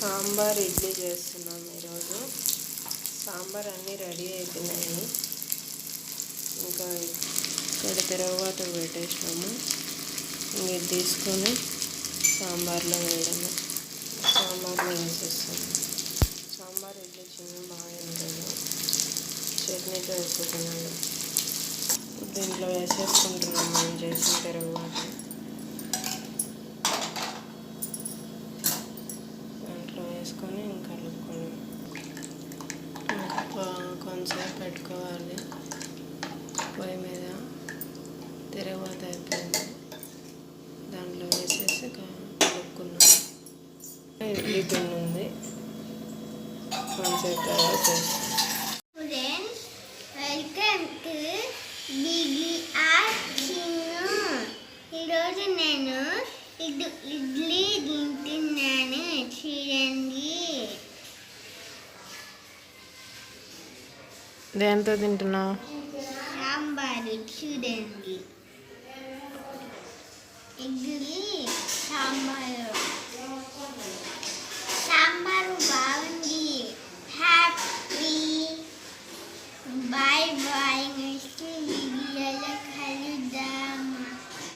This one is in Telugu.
సాంబార్ ఇడ్లీ చేస్తున్నాం ఈరోజు. సాంబార్ అన్నీ రెడీ అయిపోయినాయి. ఇంకా ఇక్కడ తిరగబాత పెట్టేసినాము. ఇది తీసుకొని సాంబార్లో వేయడము. సాంబార్లో వేసేస్తాము. సాంబార్ ఇడ్లీ చిన్న బాగా ఉంటుంది. చట్నీతో ఎక్కువ తినాలి. దీంట్లో వేసేసుకుంటున్నాం మనం చేసిన తిరగబాత. వేసుకొని ఇంకా కలుపుకొని కొంచెంసేపు పెట్టుకోవాలి. పొయ్యి మీద తిరగబాత అయిపోయింది. దాంట్లో వేసేసి కలుపుకున్నాం. ఇడ్లీ పిండి ఉంది, కొంచెంసేపు తర్వాత చేస్తాం. ఈరోజు నేను ఇడ్లీ తింటున్నాను. చూడండి. దేంతో తింటున్నావు? సాంబారు. చూడండి. ఇడ్లీ